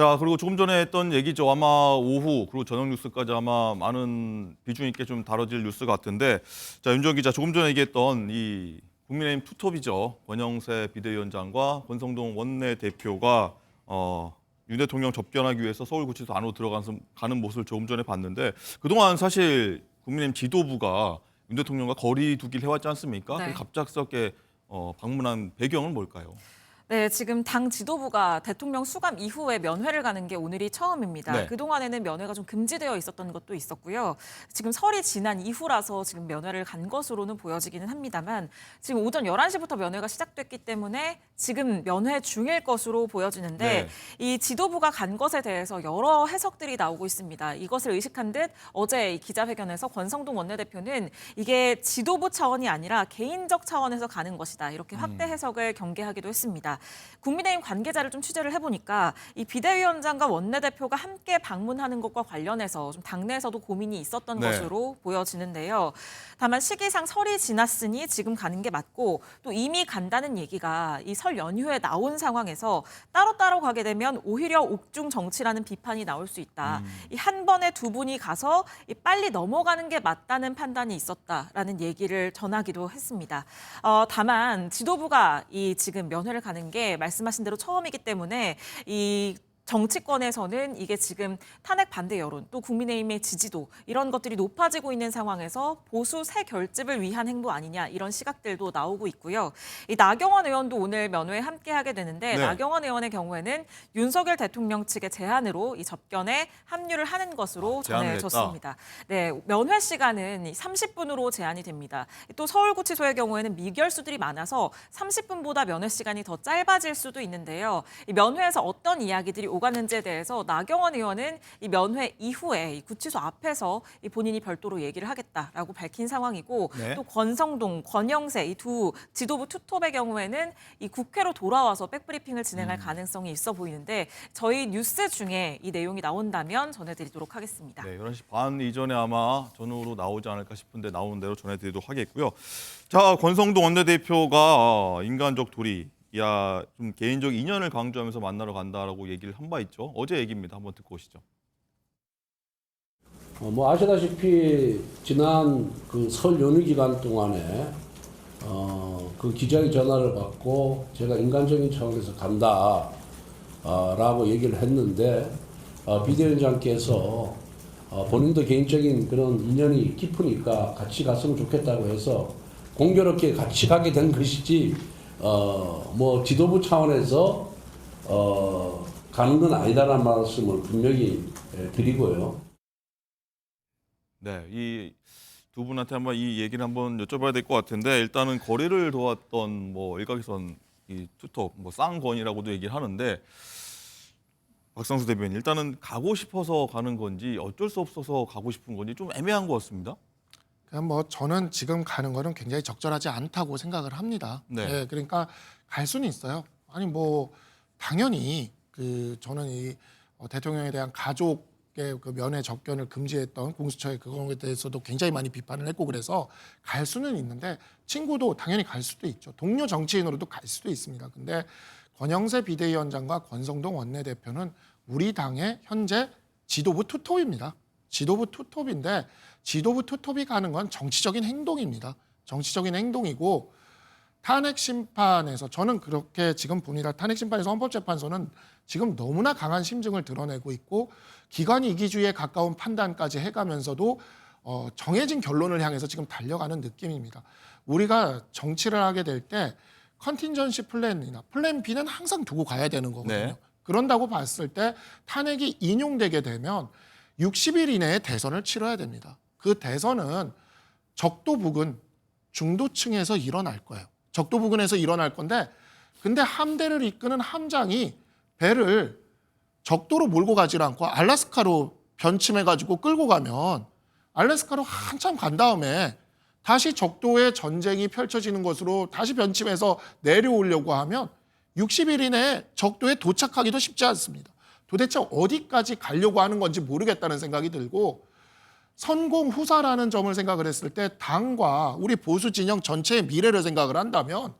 자, 그리고 조금 전에 했던 얘기죠. 아마 오후 그리고 저녁 뉴스까지 아마 많은 비중 있게 좀 다뤄질 뉴스 같은데, 자, 윤정 기자, 조금 전에 얘기했던 이 국민의힘 투톱이죠. 권영세 비대위원장과 권성동 원내대표가 윤 대통령 접견하기 위해서 서울구치소 안으로 가는 모습을 조금 전에 봤는데, 그동안 사실 국민의힘 지도부가 윤 대통령과 거리 두기를 해왔지 않습니까? 네. 갑작스럽게 방문한 배경은 뭘까요? 네, 지금 당 지도부가 대통령 수감 이후에 면회를 가는 게 오늘이 처음입니다. 네. 그동안에는 면회가 좀 금지되어 있었던 것도 있었고요. 지금 설이 지난 이후라서 지금 면회를 간 것으로는 보여지기는 합니다만, 지금 오전 11시부터 면회가 시작됐기 때문에 지금 면회 중일 것으로 보여지는데, 네. 이 지도부가 간 것에 대해서 여러 해석들이 나오고 있습니다. 이것을 의식한 듯 어제 이 기자회견에서 권성동 원내대표는 이게 지도부 차원이 아니라 개인적 차원에서 가는 것이다, 이렇게 확대 해석을 경계하기도 했습니다. 국민의힘 관계자를 좀 취재를 해보니까 이 비대위원장과 원내대표가 함께 방문하는 것과 관련해서 좀 당내에서도 고민이 있었던 네. 것으로 보여지는데요. 다만 시기상 설이 지났으니 지금 가는 게 맞고, 또 이미 간다는 얘기가 이 설 연휴에 나온 상황에서 따로따로 가게 되면 오히려 옥중 정치라는 비판이 나올 수 있다. 이 한 번에 두 분이 가서 이 빨리 넘어가는 게 맞다는 판단이 있었다라는 얘기를 전하기도 했습니다. 다만 지도부가 이 지금 면회를 가는 게 말씀하신 대로 처음이기 때문에 이 정치권에서는 이게 지금 탄핵 반대 여론, 또 국민의힘의 지지도, 이런 것들이 높아지고 있는 상황에서 보수 새 결집을 위한 행보 아니냐, 이런 시각들도 나오고 있고요. 이 나경원 의원도 오늘 면회에 함께하게 되는데, 네. 나경원 의원의 경우에는 윤석열 대통령 측의 제안으로 이 접견에 합류를 하는 것으로 제안을 전해졌습니다. 네, 면회 시간은 30분으로 제한이 됩니다. 또 서울구치소의 경우에는 미결수들이 많아서 30분보다 면회 시간이 더 짧아질 수도 있는데요. 이 면회에서 어떤 이야기들이 오가는지에 대해서 나경원 의원은 이 면회 이후에 이 구치소 앞에서 이 본인이 별도로 얘기를 하겠다라고 밝힌 상황이고, 네. 또 권성동, 권영세 이 두 지도부 투톱의 경우에는 이 국회로 돌아와서 백브리핑을 진행할 가능성이 있어 보이는데, 저희 뉴스 중에 이 내용이 나온다면 전해드리도록 하겠습니다. 네, 11시 반 이전에 아마 전후로 나오지 않을까 싶은데 나오는 대로 전해드리도록 하겠고요. 자, 권성동 원내대표가 인간적 도리, 좀 개인적 인연을 강조하면서 만나러 간다라고 얘기를 한 바 있죠. 어제 얘기입니다. 한번 듣고 오시죠. 뭐 아시다시피 지난 그 설 연휴 기간 동안에 그 기자의 전화를 받고 제가 인간적인 차원에서 간다라고 얘기를 했는데, 비대위원장께서 본인도 개인적인 그런 인연이 깊으니까 같이 갔으면 좋겠다고 해서 공교롭게 같이 가게 된 것이지, 뭐 지도부 차원에서 가는 건 아니다라는 말씀을 분명히 드리고요. 네, 이 두 분한테 한번 이 얘기를 한번 여쭤봐야 될 것 같은데, 일단은 거리를 도왔던 뭐 일각에선 이 투톱, 뭐 쌍권이라고도 얘기를 하는데, 박상수 대변인, 일단은 가고 싶어서 가는 건지 어쩔 수 없어서 가고 싶은 건지 좀 애매한 것 같습니다. 그냥 뭐 저는 지금 가는 거는 굉장히 적절하지 않다고 생각을 합니다. 네. 네, 그러니까 갈 수는 있어요. 아니 뭐 당연히 그 저는 이 대통령에 대한 가족의 그 면회 접견을 금지했던 공수처의 그거에 대해서도 굉장히 많이 비판을 했고, 그래서 갈 수는 있는데 친구도 당연히 갈 수도 있죠. 동료 정치인으로도 갈 수도 있습니다. 근데 권영세 비대위원장과 권성동 원내대표는 우리 당의 현재 지도부 투톱입니다. 지도부 투톱인데, 지도부 투톱이 가는 건 정치적인 행동입니다. 정치적인 행동이고, 탄핵 심판에서 저는 그렇게 지금 봅니다. 탄핵 심판에서 헌법재판소는 지금 너무나 강한 심증을 드러내고 있고, 기관이 이기주의에 가까운 판단까지 해가면서도 정해진 결론을 향해서 지금 달려가는 느낌입니다. 우리가 정치를 하게 될 때 컨틴전시 플랜이나 플랜 B는 항상 두고 가야 되는 거거든요. 네. 그런다고 봤을 때 탄핵이 인용되게 되면 60일 이내에 대선을 치러야 됩니다. 그 대선은 적도 부근, 중도층에서 일어날 거예요. 적도 부근에서 일어날 건데, 근데 함대를 이끄는 함장이 배를 적도로 몰고 가지 않고 알래스카로 변침해가지고 끌고 가면, 알래스카로 한참 간 다음에 다시 적도에 전쟁이 펼쳐지는 것으로 다시 변침해서 내려오려고 하면 60일 이내에 적도에 도착하기도 쉽지 않습니다. 도대체 어디까지 가려고 하는 건지 모르겠다는 생각이 들고, 선공 후사라는 점을 생각을 했을 때 당과 우리 보수 진영 전체의 미래를 생각을 한다면,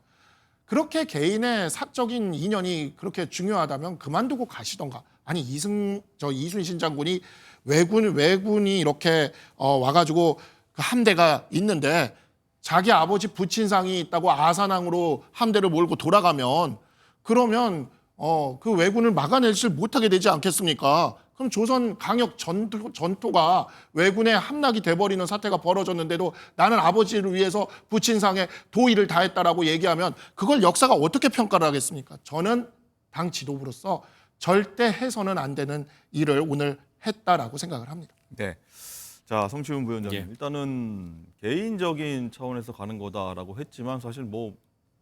그렇게 개인의 사적인 인연이 그렇게 중요하다면 그만두고 가시던가, 아니 이순신 장군이 왜군이 이렇게 와가지고 그 함대가 있는데 자기 아버지 부친상이 있다고 아산항으로 함대를 몰고 돌아가면 그러면 그 왜군을 막아내질 못하게 되지 않겠습니까? 그럼 조선 강역 전토가 왜군의 함락이 돼버리는 사태가 벌어졌는데도 나는 아버지를 위해서 부친상에 도의를 다했다라고 얘기하면 그걸 역사가 어떻게 평가를 하겠습니까? 저는 당 지도부로서 절대 해서는 안 되는 일을 오늘 했다라고 생각을 합니다. 네. 자, 성시훈 부위원장님. 예. 일단은 개인적인 차원에서 가는 거다라고 했지만 사실 뭐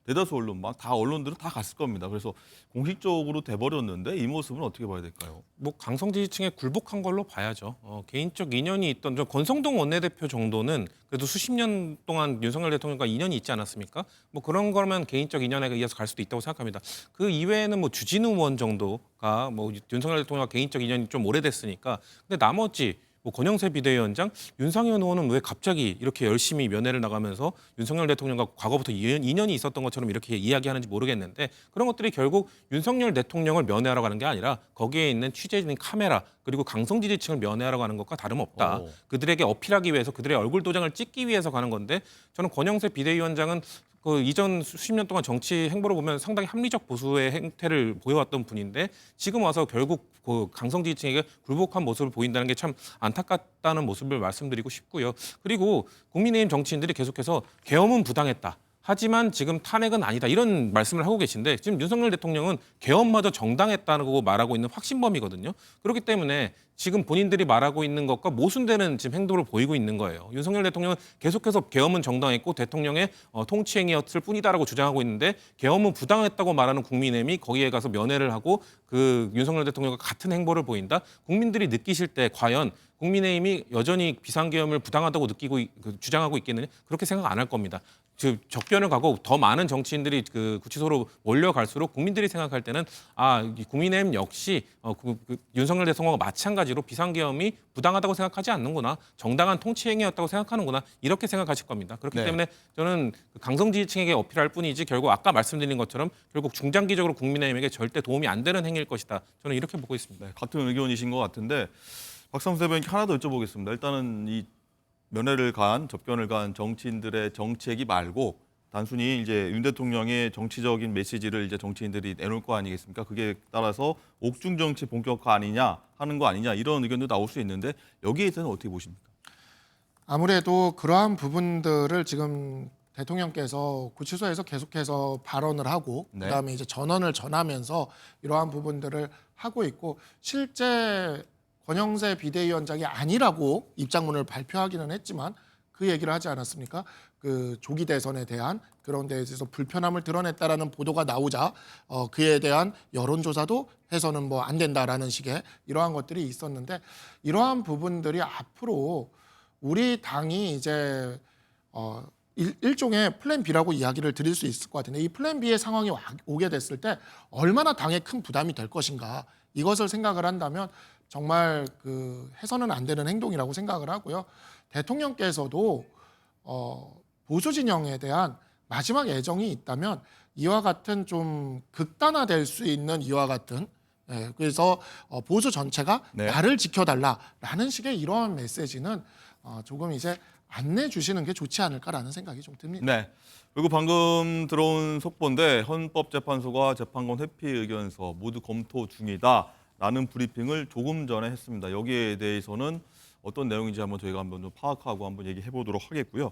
대다수 언론, 막 다 언론들은 다 갔을 겁니다. 그래서 공식적으로 돼버렸는데 이 모습은 어떻게 봐야 될까요? 뭐 강성 지지층에 굴복한 걸로 봐야죠. 개인적 인연이 있던 저 권성동 원내대표 정도는 그래도 수십 년 동안 윤석열 대통령과 인연이 있지 않았습니까? 뭐 그런 거면 개인적 인연에 의해서 갈 수도 있다고 생각합니다. 그 이외에는 뭐 주진우 의원 정도가 뭐 윤석열 대통령과 개인적 인연이 좀 오래됐으니까. 근데 나머지 뭐 권영세 비대위원장, 윤상현 의원은 왜 갑자기 이렇게 열심히 면회를 나가면서 윤석열 대통령과 과거부터 인연이 있었던 것처럼 이렇게 이야기하는지 모르겠는데 그런 것들이 결국 윤석열 대통령을 면회하러 가는 게 아니라 거기에 있는 취재진 카메라 그리고 강성 지지층을 면회하러 가는 것과 다름없다. 그들에게 어필하기 위해서 그들의 얼굴 도장을 찍기 위해서 가는 건데 저는 권영세 비대위원장은 그 이전 수십 년 동안 정치 행보를 보면 상당히 합리적 보수의 행태를 보여왔던 분인데 지금 와서 결국 그 강성 지지층에게 굴복한 모습을 보인다는 게 참 안타깝다는 모습을 말씀드리고 싶고요. 그리고 국민의힘 정치인들이 계속해서 계엄은 부당했다. 하지만 지금 탄핵은 아니다. 이런 말씀을 하고 계신데 지금 윤석열 대통령은 계엄마저 정당했다고 말하고 있는 확신범이거든요. 그렇기 때문에 지금 본인들이 말하고 있는 것과 모순되는 지금 행동을 보이고 있는 거예요. 윤석열 대통령은 계속해서 계엄은 정당했고 대통령의 통치행위였을 뿐이다라고 주장하고 있는데 계엄은 부당했다고 말하는 국민의힘이 거기에 가서 면회를 하고 그 윤석열 대통령과 같은 행보를 보인다. 국민들이 느끼실 때 과연 국민의힘이 여전히 비상계엄을 부당하다고 느끼고 주장하고 있겠느냐? 그렇게 생각 안 할 겁니다. 즉 적변을 가고 더 많은 정치인들이 그 구치소로 몰려갈수록 국민들이 생각할 때는 이 국민의힘 역시 윤석열 대통령과 마찬가지로 비상계엄이 부당하다고 생각하지 않는구나, 정당한 통치행위였다고 생각하는구나 이렇게 생각하실 겁니다. 그렇기 네. 때문에 때문에 저는 강성 지지층에게 어필할 뿐이지 결국 아까 말씀드린 것처럼 결국 중장기적으로 국민의힘에게 절대 도움이 안 되는 행위일 것이다. 저는 이렇게 보고 있습니다. 네, 같은 의견이신 것 같은데 박상수 대변인께 하나 더 여쭤보겠습니다. 일단은 이 면회를 간 접견을 간 정치인들의 정책이 말고 단순히 이제 윤 대통령의 정치적인 메시지를 이제 정치인들이 내놓을 거 아니겠습니까? 그게 따라서 옥중 정치 본격화 아니냐 하는 거 아니냐 이런 의견도 나올 수 있는데 여기에 대해서는 어떻게 보십니까? 아무래도 그러한 부분들을 지금 대통령께서 구치소에서 계속해서 발언을 하고 네. 그다음에 이제 전언을 전하면서 이러한 부분들을 하고 있고 실제 권영세 비대위원장이 아니라고 입장문을 발표하기는 했지만 그 얘기를 하지 않았습니까? 그 조기 대선에 대한 그런 데에 대해서 불편함을 드러냈다라는 보도가 나오자 그에 대한 여론조사도 해서는 뭐 안 된다라는 식의 이러한 것들이 있었는데 이러한 부분들이 앞으로 우리 당이 이제 일종의 플랜 B라고 이야기를 드릴 수 있을 것 같은데 이 플랜 B의 상황이 오게 됐을 때 얼마나 당에 큰 부담이 될 것인가 이것을 생각을 한다면 정말 그 해서는 안 되는 행동이라고 생각을 하고요. 대통령께서도 보수 진영에 대한 마지막 애정이 있다면 이와 같은 좀 극단화될 수 있는 이와 같은 그래서 보수 전체가 네. 나를 지켜달라라는 식의 이러한 메시지는 조금 이제 안내 주시는 게 좋지 않을까라는 생각이 좀 듭니다. 네. 그리고 방금 들어온 속보인데 헌법재판소가 재판권 회피 의견서 모두 검토 중이다라는 브리핑을 조금 전에 했습니다. 여기에 대해서는 어떤 내용인지 한번 저희가 한번 좀 파악하고 한번 얘기해 보도록 하겠고요.